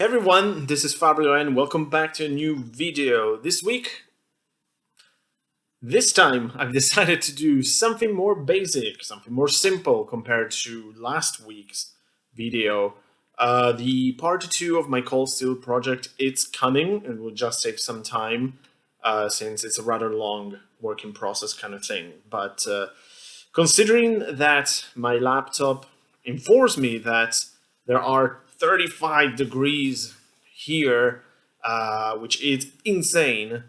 Hey everyone, this is Fabio and welcome back to a new video. This time I've decided to do something more basic, something more simple compared to last week's video. The part 2 of my Cold Steel project, it's coming and will just take some time since it's a rather long working process kind of thing. But considering that my laptop informs me that there are 35 degrees here, which is insane,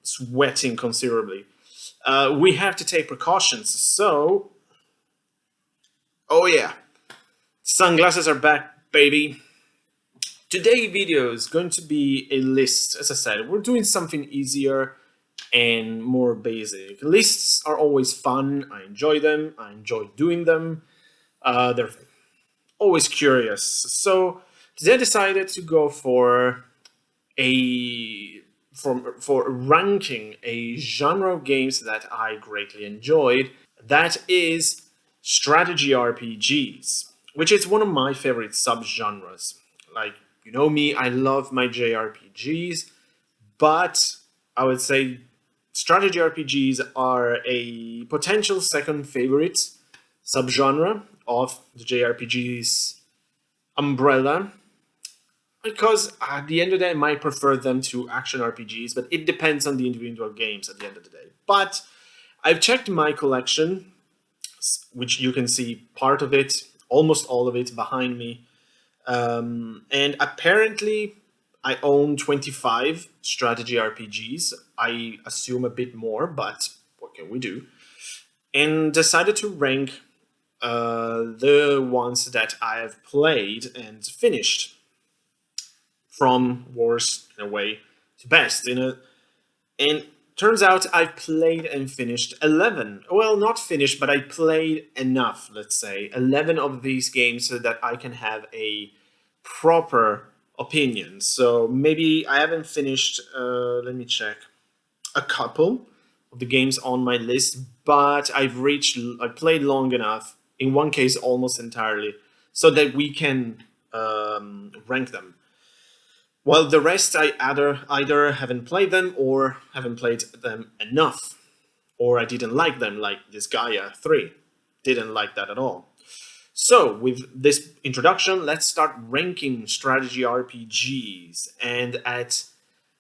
sweating considerably. We have to take precautions. So, oh yeah, sunglasses are back, baby. Today's video is going to be a list. As I said, we're doing something easier and more basic. Lists are always fun. I enjoy them. I enjoy doing them. They're always curious. So today I decided to go for ranking a genre of games that I greatly enjoyed. That is strategy RPGs, which is one of my favorite subgenres. Like, you know me, I love my JRPGs, but I would say strategy RPGs are a potential second favorite subgenre of the JRPGs umbrella, because at the end of the day I might prefer them to action RPGs, but it depends on the individual games at the end of the day. But I've checked my collection, which you can see part of it, almost all of it behind me, and apparently I own 25 strategy RPGs. I assume a bit more, but what can we do? And decided to rank the ones that I have played and finished, from worst in a way to best. And turns out I've played and finished 11. Well, not finished, but I played enough. Let's say 11 of these games so that I can have a proper opinion. So maybe I haven't finished. Let me check. A couple of the games on my list, but I played long enough, in one case almost entirely, so that we can rank them. While the rest I either haven't played them or haven't played them enough, or I didn't like them, like this Gaia 3. Didn't like that at all. So with this introduction, let's start ranking strategy RPGs.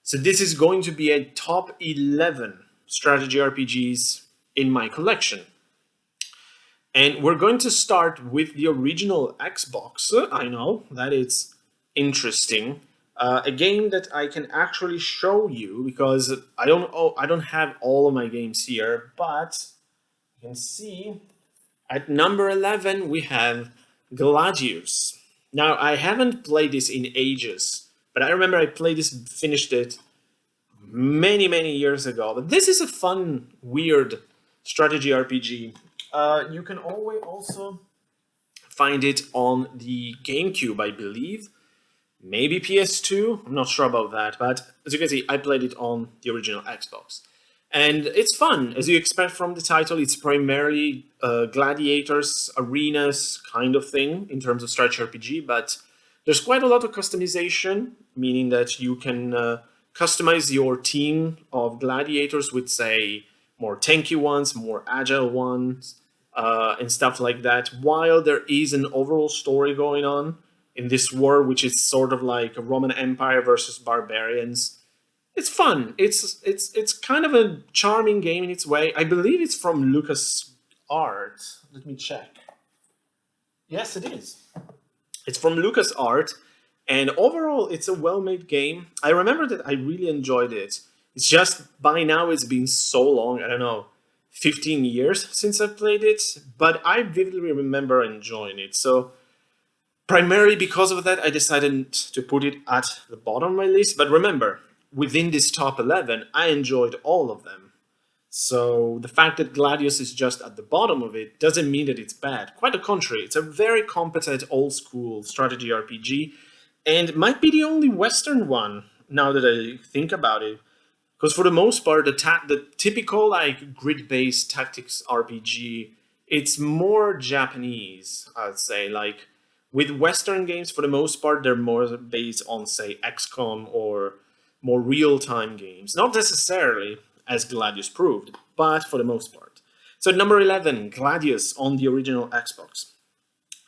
So this is going to be a top 11 strategy RPGs in my collection. And we're going to start with the original Xbox. I know that it's interesting. A game that I can actually show you, because I don't have all of my games here, but you can see at number 11 we have Gladios. Now, I haven't played this in ages, but I remember I played this, finished it many years ago. But this is a fun, weird strategy RPG. You can always also find it on the GameCube, I believe. Maybe PS2, I'm not sure about that, but as you can see, I played it on the original Xbox. And it's fun, as you expect from the title. It's primarily gladiators, arenas kind of thing in terms of strategy RPG, but there's quite a lot of customization, meaning that you can customize your team of gladiators with, say, more tanky ones, more agile ones, and stuff like that, while there is an overall story going on in this war, which is sort of like a Roman Empire versus barbarians. It's fun. It's kind of a charming game in its way. I believe it's from Lucas Art. Let me check. Yes, it is. It's from Lucas Art, and overall, it's a well-made game. I remember that I really enjoyed it. It's just by now it's been so long. I don't know, 15 years since I played it, but I vividly remember enjoying it. So primarily because of that, I decided to put it at the bottom of my list. But remember, within this top 11, I enjoyed all of them. So the fact that Gladios is just at the bottom of it doesn't mean that it's bad. Quite the contrary, it's a very competent old-school strategy RPG, and might be the only Western one, now that I think about it. Because for the most part, the typical like grid-based tactics RPG, it's more Japanese, I'd say. Like, With Western games, for the most part, they're more based on, say, XCOM or more real-time games. Not necessarily, as Gladios proved, but for the most part. So number 11, Gladios on the original Xbox.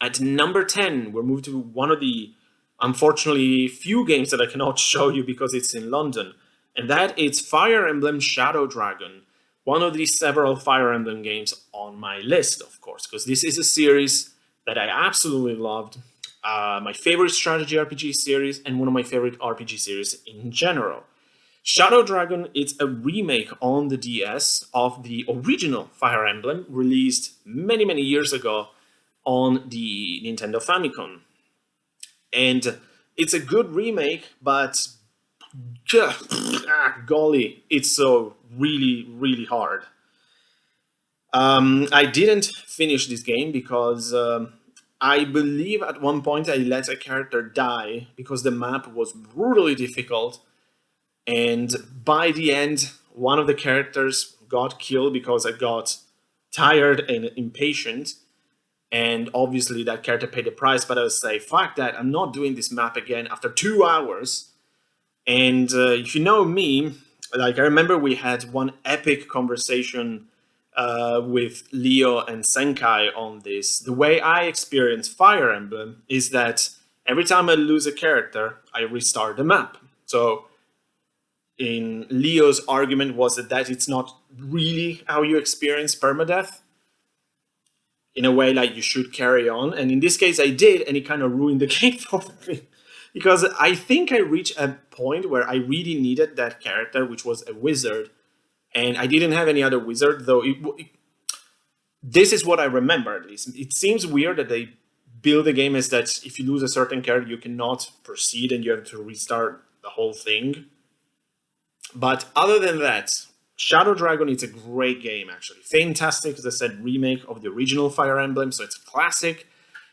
At number 10, we're moved to one of the, unfortunately, few games that I cannot show you because it's in London, and that is Fire Emblem Shadow Dragon, one of the several Fire Emblem games on my list, of course, because this is a series that I absolutely loved. My favorite strategy RPG series and one of my favorite RPG series in general. Shadow Dragon is a remake on the DS of the original Fire Emblem, released many, many years ago on the Nintendo Famicom. And it's a good remake, but golly, it's so really, really hard. I didn't finish this game because I believe at one point I let a character die because the map was brutally difficult. And by the end, one of the characters got killed because I got tired and impatient. And obviously that character paid the price, but I would say, fuck that, I'm not doing this map again after 2 hours. And if you know me, like I remember we had one epic conversation with Leo and Senkai on this. The way I experience Fire Emblem is that every time I lose a character, I restart the map. So in Leo's argument was that it's not really how you experience permadeath. In a way, like you should carry on. And in this case, I did, and it kind of ruined the game for me. Because I think I reached a point where I really needed that character, which was a wizard. And I didn't have any other wizard, though this is what I remember, at least. It seems weird that they build the game as that if you lose a certain character, you cannot proceed and you have to restart the whole thing. But other than that, Shadow Dragon is a great game, actually. Fantastic, as I said, remake of the original Fire Emblem, so it's a classic.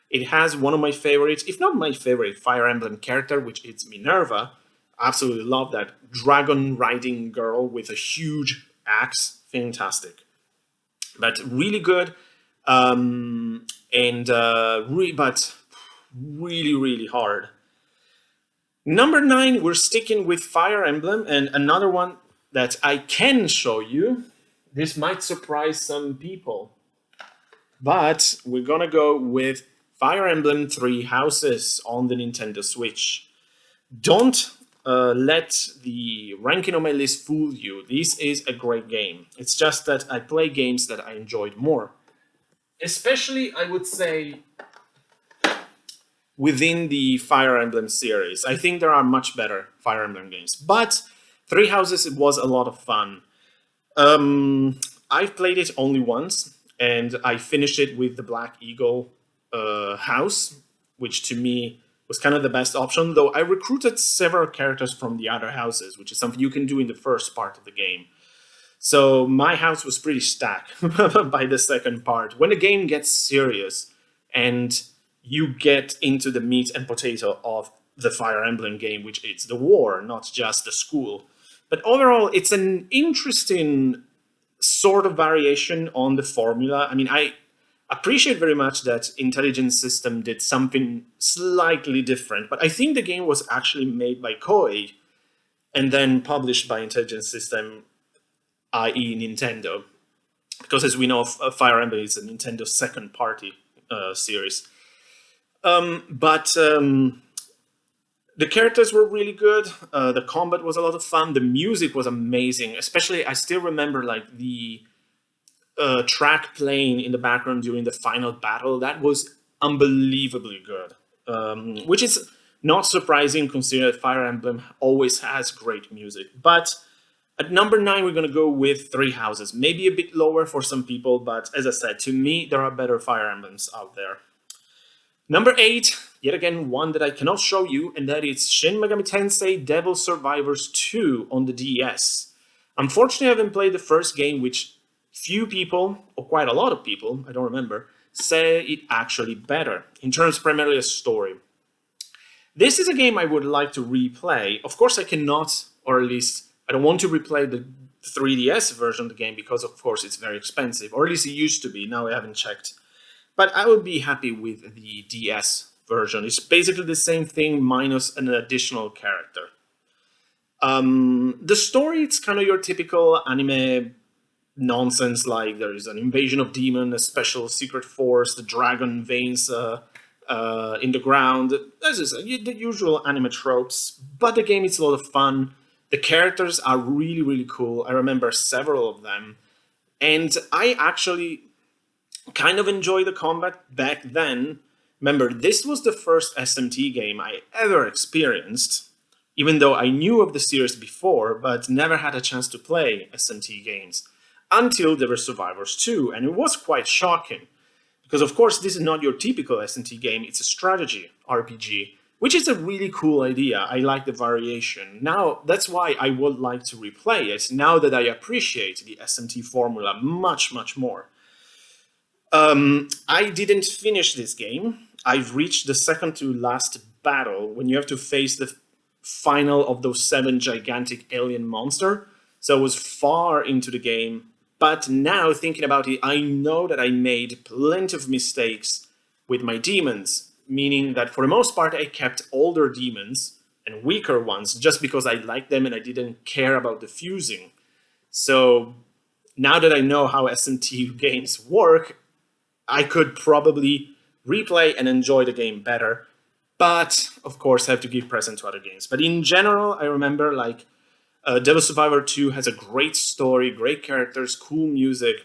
It has one of my favorites, if not my favorite, Fire Emblem character, which is Minerva. Absolutely love that dragon-riding girl with a huge axe. Fantastic. But really good, but really, really hard. Number 9, we're sticking with Fire Emblem, and another one that I can show you. This might surprise some people, but we're gonna go with Fire Emblem Three Houses on the Nintendo Switch. Don't let the ranking on my list fool you. This is a great game. It's just that I play games that I enjoyed more. Especially, I would say, within the Fire Emblem series. I think there are much better Fire Emblem games. But Three Houses was a lot of fun. I've played it only once, and I finished it with the Black Eagle house, which to me was kind of the best option, though I recruited several characters from the other houses, which is something you can do in the first part of the game. So my house was pretty stacked by the second part. When the game gets serious and you get into the meat and potato of the Fire Emblem game, which is the war, not just the school. But overall, it's an interesting sort of variation on the formula. I mean, I appreciate very much that Intelligent System did something slightly different, but I think the game was actually made by Koei and then published by Intelligent System, i.e. Nintendo. Because as we know, Fire Emblem is a Nintendo second party series. The characters were really good. The combat was a lot of fun. The music was amazing. Especially, I still remember like the track playing in the background during the final battle. That was unbelievably good. Which is not surprising considering that Fire Emblem always has great music. But at number 9, we're going to go with Three Houses. Maybe a bit lower for some people, but as I said, to me, there are better Fire Emblems out there. Number 8, yet again, one that I cannot show you, and that is Shin Megami Tensei Devil Survivors 2 on the DS. Unfortunately, I haven't played the first game, which few people, or quite a lot of people, I don't remember, say it actually better, in terms primarily of story. This is a game I would like to replay. Of course, I cannot, or at least I don't want to replay the 3DS version of the game because, of course, it's very expensive, or at least it used to be. Now I haven't checked. But I would be happy with the DS version. It's basically the same thing minus an additional character. The story, it's kind of your typical anime nonsense, like there is an invasion of demon, a special secret force, the dragon veins in the ground. This is the usual anime tropes, but the game is a lot of fun. The characters are really, really cool. I remember several of them. And I actually kind of enjoy the combat back then. Remember, this was the first SMT game I ever experienced, even though I knew of the series before, but never had a chance to play SMT games until there were Survivors 2, and it was quite shocking. Because of course, this is not your typical SMT game, it's a strategy RPG, which is a really cool idea. I like the variation. Now, that's why I would like to replay it, now that I appreciate the SMT formula much, much more. I didn't finish this game. I've reached the second to last battle, when you have to face the final of those 7 gigantic alien monster. So I was far into the game. But now, thinking about it, I know that I made plenty of mistakes with my demons, meaning that for the most part I kept older demons and weaker ones just because I liked them and I didn't care about the fusing. So now that I know how SMT games work, I could probably replay and enjoy the game better. But, of course, I have to give precedence to other games. But in general, I remember, like, Devil Survivor 2 has a great story, great characters, cool music,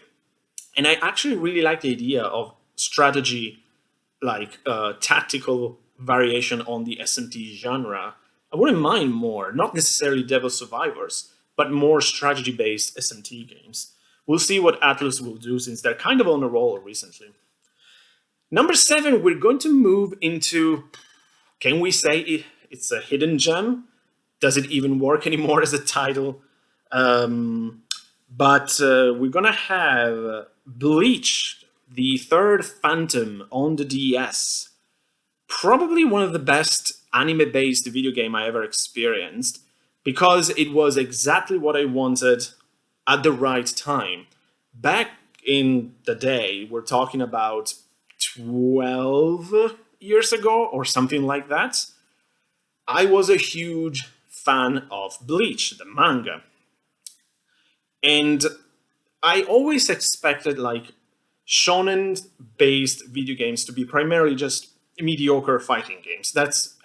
and I actually really like the idea of strategy, like tactical variation on the SMT genre. I wouldn't mind more, not necessarily Devil Survivors, but more strategy-based SMT games. We'll see what Atlus will do since they're kind of on a roll recently. Number 7, we're going to move into, can we say it's a hidden gem? Does it even work anymore as a title? But we're gonna have Bleach, the third Phantom on the DS. Probably one of the best anime-based video game I ever experienced, because it was exactly what I wanted at the right time. Back in the day, we're talking about 12 years ago or something like that, I was a huge fan of Bleach, the manga. And I always expected like shonen-based video games to be primarily just mediocre fighting games.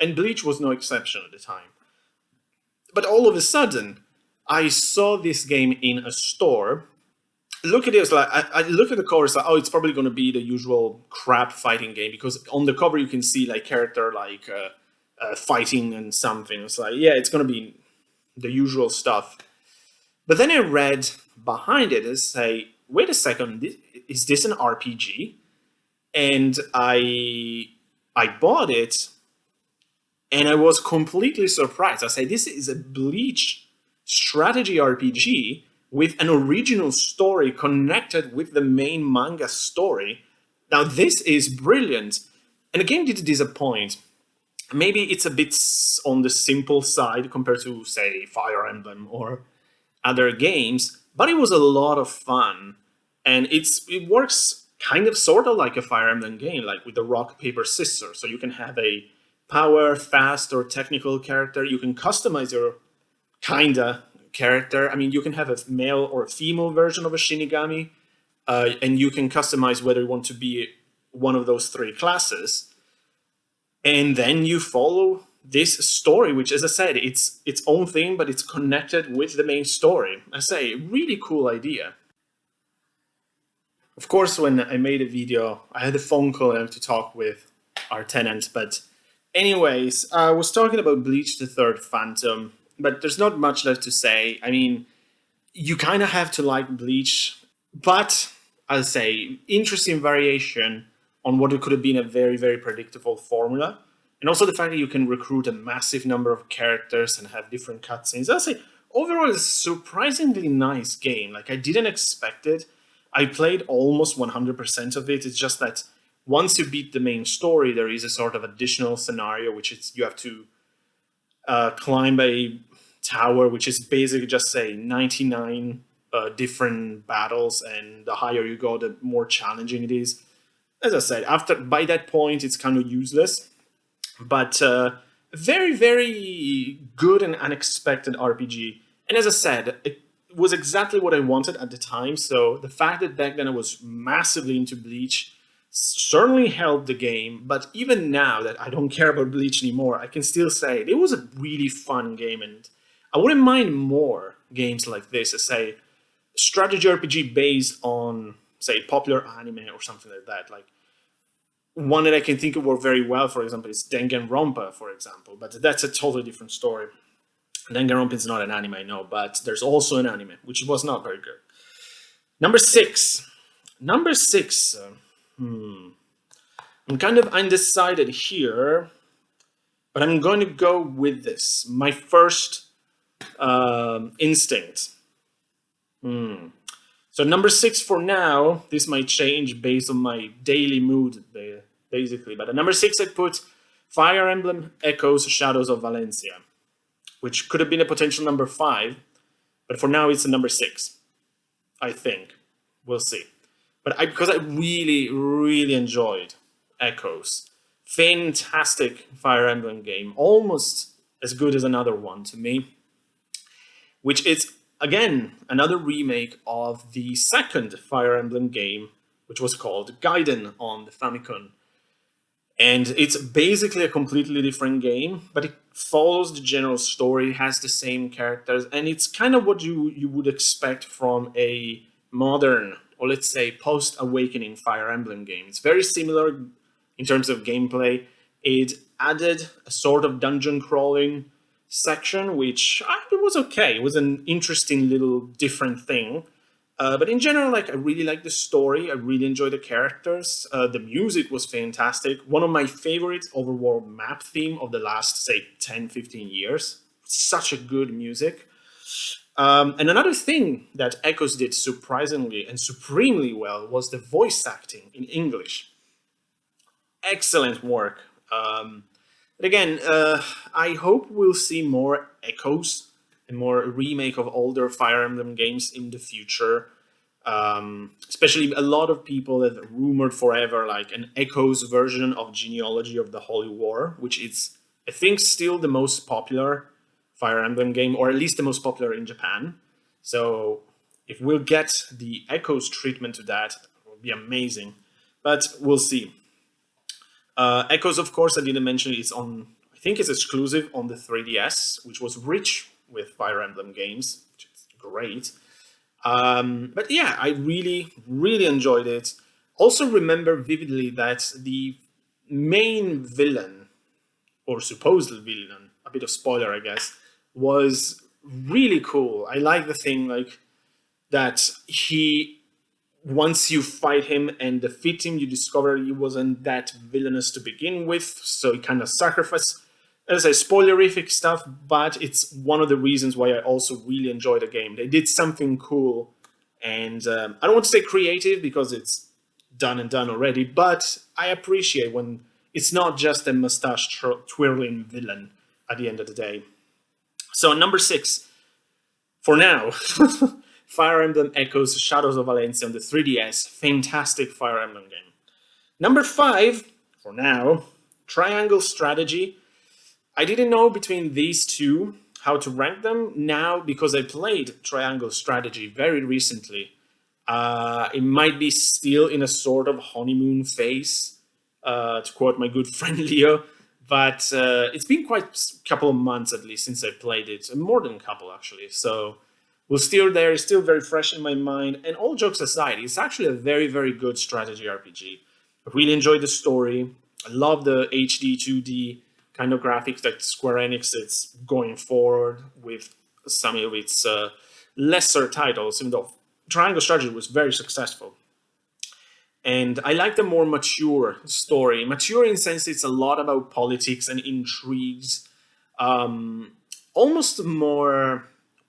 And Bleach was no exception at the time. But all of a sudden, I saw this game in a store. Look at it, like I look at the cover, it's like, oh, it's probably going to be the usual crap fighting game, because on the cover you can see like character like fighting and something. It's like, yeah, it's going to be the usual stuff. But then I read behind it and say, wait a second, is this an RPG? And I bought it, and I was completely surprised. I say, this is a Bleach strategy RPG with an original story connected with the main manga story. Now, this is brilliant. And the game did disappoint. Maybe it's a bit on the simple side compared to, say, Fire Emblem or other games, but it was a lot of fun. And it works kind of sort of like a Fire Emblem game, like with the rock, paper, scissors. So you can have a power, fast, or technical character. You can customize your kinda character. I mean, you can have a male or a female version of a Shinigami, and you can customize whether you want to be one of those 3 classes. And then you follow this story, which, as I said, it's its own thing, but it's connected with the main story. I say, really cool idea. Of course, when I made a video, I had a phone call and I had to talk with our tenant. But anyways, I was talking about Bleach the Third Phantom, but there's not much left to say. I mean, you kind of have to like Bleach, but I'll say, interesting variation on what it could have been a very, very predictable formula. And also the fact that you can recruit a massive number of characters and have different cutscenes. I'll say, overall, it's a surprisingly nice game. Like, I didn't expect it. I played almost 100% of it. It's just that once you beat the main story, there is a sort of additional scenario, which is you have to climb a tower, which is basically just, say, 99 different battles, and the higher you go, the more challenging it is. As I said, by that point, it's kind of useless. but very, very good and unexpected RPG. And as I said, it was exactly what I wanted at the time. So the fact that back then I was massively into Bleach certainly helped the game. But even now that I don't care about Bleach anymore, I can still say it was a really fun game, and I wouldn't mind more games like this, as say strategy RPG based on say popular anime or something like that. Like one that I can think of work very well, for example, is Danganronpa, for example. But that's a totally different story. Danganronpa is not an anime, no, but there's also an anime, which was not very good. Number six. Number six. I'm kind of undecided here, but I'm going to go with this. My first instinct. So number six for now. This might change based on my daily mood, basically. But at number six, I put Fire Emblem Echoes Shadows of Valencia, which could have been a potential number five, but for now it's a number six, I think. We'll see. But because I really, really enjoyed Echoes. Fantastic Fire Emblem game, almost as good as another one to me, which is, again, another remake of the second Fire Emblem game, which was called Gaiden on the Famicom. And it's basically a completely different game, but it follows the general story, has the same characters, and it's kind of what you would expect from a modern, or let's say post-Awakening Fire Emblem game. It's very similar in terms of gameplay. It added a sort of dungeon crawling section, which it was okay. It was an interesting little different thing. But in general, like I really like the story. I really enjoy the characters. The music was fantastic. One of my favorite overworld map theme of the last, say, 10, 15 years. Such a good music. And another thing that Echoes did surprisingly and supremely well was the voice acting in English. Excellent work. But again, I hope we'll see more Echoes and more remake of older Fire Emblem games in the future. Especially a lot of people have rumored forever like an Echoes version of Genealogy of the Holy War, which is, I think, still the most popular Fire Emblem game, or at least the most popular in Japan. So if we'll get the Echoes treatment to that, it will be amazing. But we'll see. Echoes, of course, I didn't mention, it's on, I think it's exclusive on the 3DS, which was rich with Fire Emblem games, which is great. But yeah, I really, really enjoyed it. Also remember vividly that the main villain, or supposed villain, a bit of spoiler, I guess, was really cool. I like the thing like that once you fight him and defeat him, you discover he wasn't that villainous to begin with, so he kind of sacrificed. As I say, spoilerific stuff, but it's one of the reasons why I also really enjoy the game. They did something cool, and I don't want to say creative because it's done and done already, but I appreciate when it's not just a mustache twirling villain at the end of the day. So number six, for now, Fire Emblem Echoes Shadows of Valencia on the 3DS. Fantastic Fire Emblem game. Number five, for now, Triangle Strategy. I didn't know between these two how to rank them. Now, because I played Triangle Strategy very recently, it might be still in a sort of honeymoon phase, to quote my good friend Leo. But it's been quite a couple of months at least since I played it. More than a couple, actually. So we're still there. It's still very fresh in my mind. And all jokes aside, it's actually a very, very good strategy RPG. I really enjoyed the story. I love the HD 2D kind of graphics that Square Enix is going forward with some of its lesser titles, even though Triangle Strategy was very successful. And I like the more mature story. Mature in the sense it's a lot about politics and intrigues. Almost more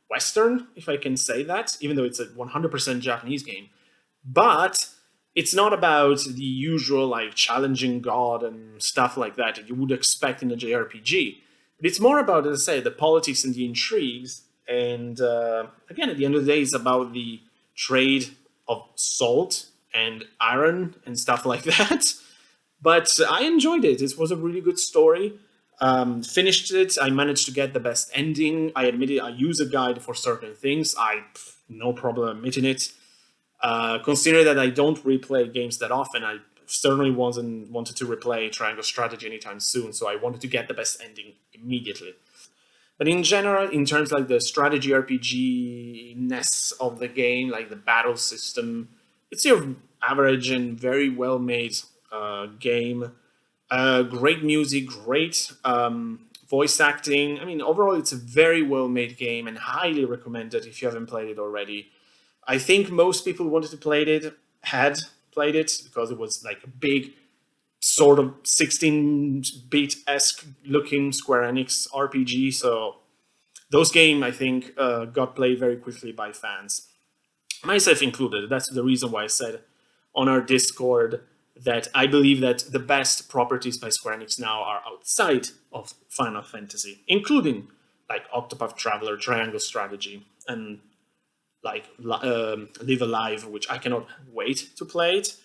Western, if I can say that, even though it's a 100% Japanese game. But it's not about the usual like challenging God and stuff like that you would expect in a JRPG. But it's more about, as I say, the politics and the intrigues. And again, at the end of the day, it's about the trade of salt and iron and stuff like that. But I enjoyed it. It was a really good story. Finished it. I managed to get the best ending. I admit it. I use a guide for certain things. No problem admitting it. Considering that I don't replay games that often, I certainly wasn't wanted to replay Triangle Strategy anytime soon. So I wanted to get the best ending immediately. But in general, in terms like the strategy RPG ness of the game, like the battle system, it's your average and very well made game. Great music, great voice acting. I mean, overall, it's a very well made game and highly recommended if you haven't played it already. I think most people who wanted to play it had played it because it was like a big sort of 16-bit esque looking Square Enix RPG. So those games, I think, got played very quickly by fans, myself included. That's the reason why I said on our Discord that I believe that the best properties by Square Enix now are outside of Final Fantasy, including like Octopath Traveler, Triangle Strategy, and like Live Alive, which I cannot wait to play it.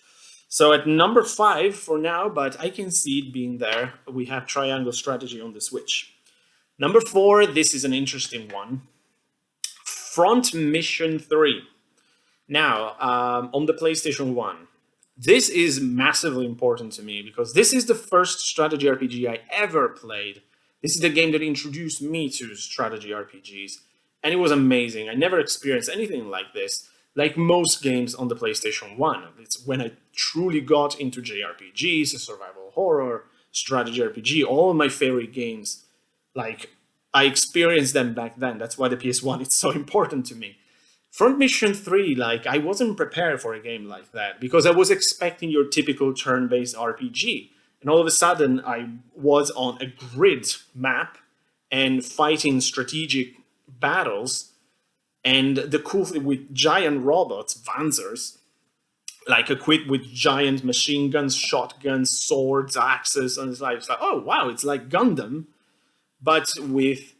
So at number 5 for now, but I can see it being there. We have Triangle Strategy on the Switch. Number 4, this is an interesting one. Front Mission 3. Now, on the PlayStation 1. This is massively important to me because this is the first strategy RPG I ever played. This is the game that introduced me to strategy RPGs. And it was amazing. I never experienced anything like this. Like most games on the PlayStation 1. It's when I truly got into JRPGs, survival horror, strategy RPG, all my favorite games. Like, I experienced them back then. That's why the PS1 is so important to me. Front Mission 3, like, I wasn't prepared for a game like that because I was expecting your typical turn-based RPG. And all of a sudden, I was on a grid map and fighting strategic battles. And the cool thing with giant robots, Panzers, like equipped with giant machine guns, shotguns, swords, axes, and it's like, oh wow, it's like Gundam, but with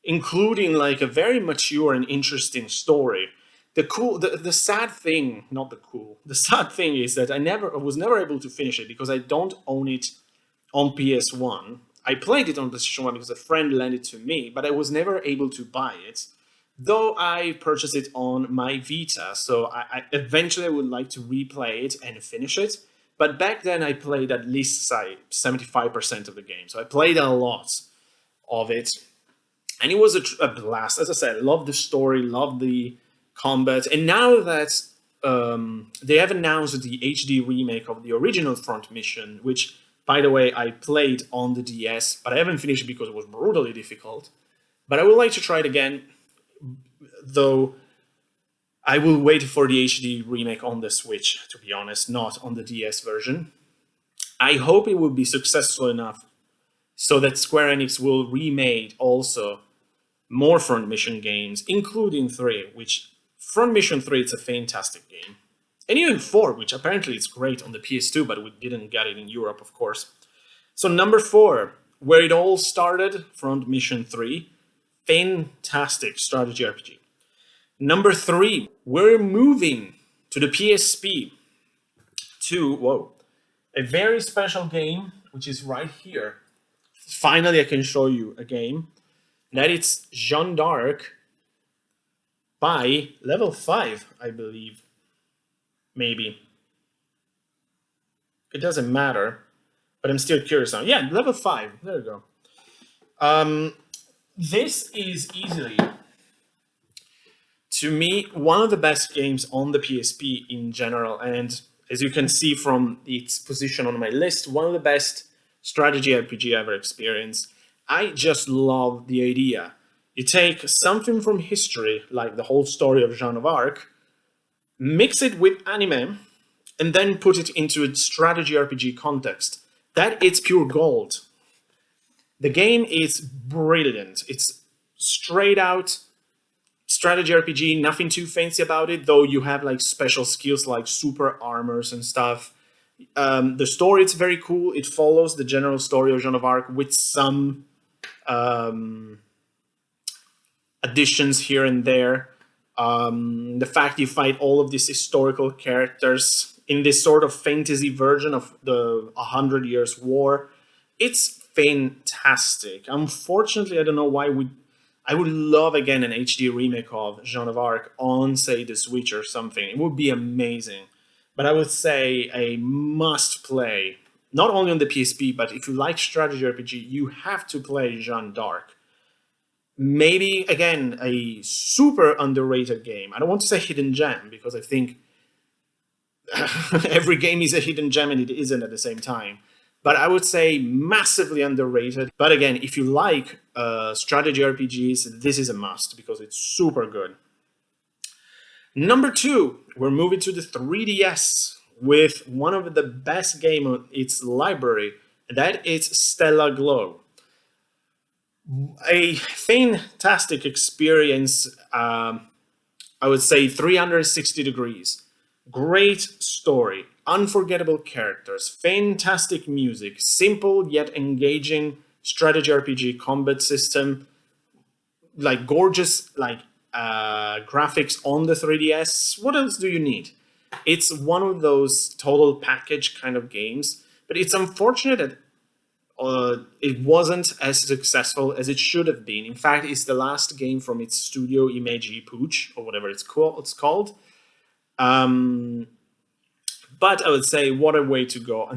including like a very mature and interesting story. The sad thing, not the cool, the sad thing is that I was never able to finish it because I don't own it on PS1. I played it on PlayStation 1 because a friend lent it to me, but I was never able to buy it. Though I purchased it on my Vita, so I eventually would like to replay it and finish it. But back then I played at least 75% of the game, so I played a lot of it. And it was a blast. As I said, loved the story, loved the combat. And now that they have announced the HD remake of the original Front Mission, which, by the way, I played on the DS, but I haven't finished it because it was brutally difficult. But I would like to try it again, though I will wait for the HD remake on the Switch, to be honest, not on the DS version. I hope it will be successful enough so that Square Enix will remake also more Front Mission games, including 3, which Front Mission 3 it's a fantastic game. And even 4, which apparently is great on the PS2, but we didn't get it in Europe, of course. So number 4, where it all started, Front Mission 3, fantastic strategy RPG. Number 3, we're moving to the PSP to, a very special game, which is right here. Finally, I can show you a game. That it's Jeanne d'Arc by level 5, I believe. Maybe. It doesn't matter, but I'm still curious now. Yeah, level 5. There you go. This is easily, to me, one of the best games on the PSP in general. And as you can see from its position on my list, one of the best strategy RPG I ever experienced. I just love the idea. You take something from history, like the whole story of Jeanne of Arc, mix it with anime, and then put it into a strategy RPG context. That is pure gold. The game is brilliant. It's straight out strategy RPG, nothing too fancy about it, though you have like special skills like super armors and stuff. The story is very cool. It follows the general story of Joan of Arc with some additions here and there. The fact you fight all of these historical characters in this sort of fantasy version of the 100 Years' War. It's fantastic. Unfortunately, I don't know why I would love again an HD remake of Joan of Arc on, say, the Switch or something. It would be amazing. But I would say a must play, not only on the PSP, but if you like strategy RPG, you have to play Jeanne d'Arc. Maybe, again, a super underrated game. I don't want to say hidden gem, because I think every game is a hidden gem and it isn't at the same time. But I would say massively underrated. But again, if you like strategy RPGs, this is a must because it's super good. Number 2, we're moving to the 3DS with one of the best games on its library. That is Stella Glow. A fantastic experience, I would say 360 degrees. Great story, unforgettable characters, fantastic music, simple yet engaging strategy RPG combat system, like gorgeous graphics on the 3DS. What else do you need? It's one of those total package kind of games, but it's unfortunate that it wasn't as successful as it should have been. In fact, it's the last game from its studio, Imagi Pooch, or whatever it's called. But I would say, what a way to go.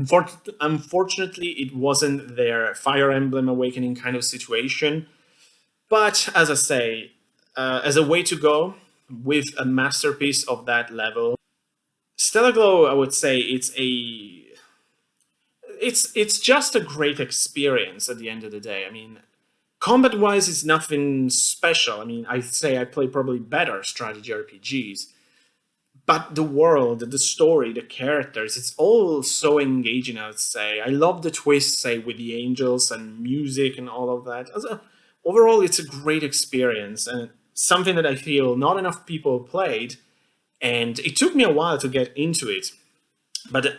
Unfortunately, it wasn't their Fire Emblem Awakening kind of situation. But as I say, as a way to go with a masterpiece of that level, Stella Glow, I would say it's just a great experience at the end of the day. I mean, combat-wise, it's nothing special. I mean, I'd say I play probably better strategy RPGs. But the world, the story, the characters, it's all so engaging, I would say. I love the twist, say, with the angels and music and all of that. Overall, it's a great experience and something that I feel not enough people played. And it took me a while to get into it. But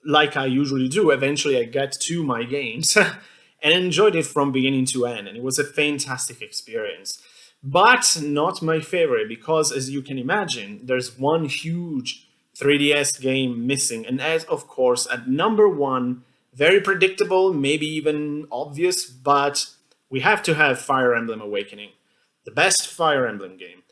like I usually do, eventually I get to my games and enjoyed it from beginning to end. And it was a fantastic experience. But not my favorite, because as you can imagine, there's one huge 3DS game missing. And as, of course, at number 1, very predictable, maybe even obvious, but we have to have Fire Emblem Awakening. The best Fire Emblem game.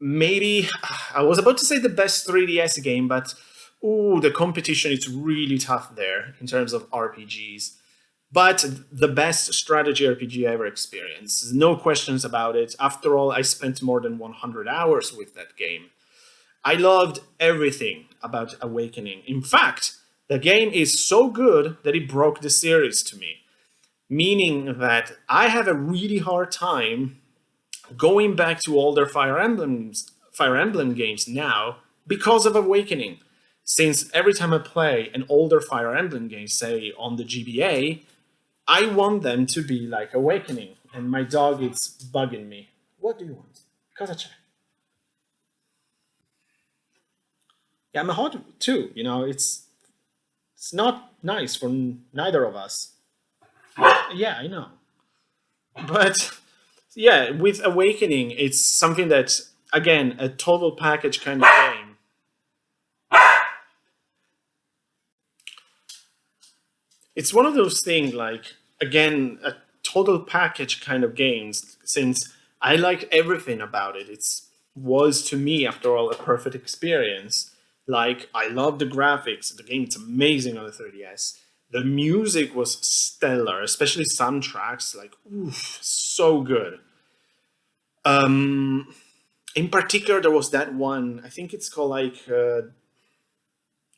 Maybe, I was about to say the best 3DS game, but the competition is really tough there in terms of RPGs. But the best strategy RPG I ever experienced. No questions about it. After all, I spent more than 100 hours with that game. I loved everything about Awakening. In fact, the game is so good that it broke the series to me. Meaning that I have a really hard time going back to older Fire Emblem games now because of Awakening. Since every time I play an older Fire Emblem game, say on the GBA, I want them to be like Awakening, and my dog is bugging me. What do you want? Kozache. Yeah, I'm a hot too. You know, it's not nice for neither of us. Yeah, I know. But yeah, with Awakening, it's something that, again, a total package kind of game. It's one of those things, like, again, a total package kind of games, since I liked everything about it. It was, to me, after all, a perfect experience. Like, I love the graphics. The game is amazing on the 3DS. The music was stellar, especially soundtracks. Like, oof, so good. In particular, there was that one, I think it's called, like, You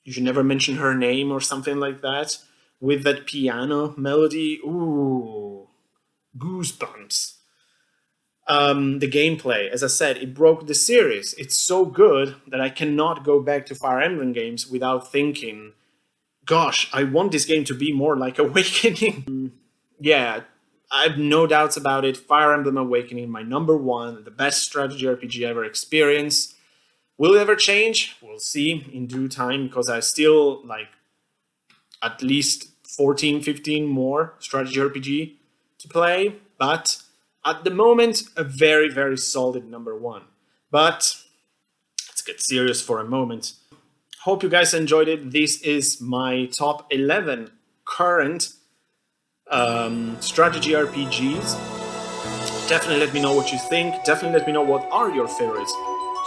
Should Never Mention Her Name or something like that, with that piano melody. Ooh, goosebumps. The gameplay, as I said, it broke the series. It's so good that I cannot go back to Fire Emblem games without thinking, gosh, I want this game to be more like Awakening. Yeah, I have no doubts about it. Fire Emblem Awakening, my number 1, the best strategy RPG ever experienced. Will it ever change? We'll see in due time, because I still like at least 14, 15 more strategy RPG to play. But at the moment, a very, very solid number 1. But it's let's get serious for a moment. Hope you guys enjoyed it. This is my top 11 current strategy RPGs. Definitely let me know what you think. Definitely let me know what are your favorite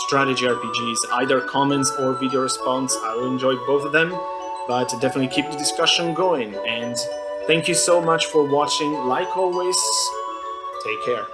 strategy RPGs, either comments or video response. I will enjoy both of them, but definitely keep the discussion going. And thank you so much for watching. Like always, take care.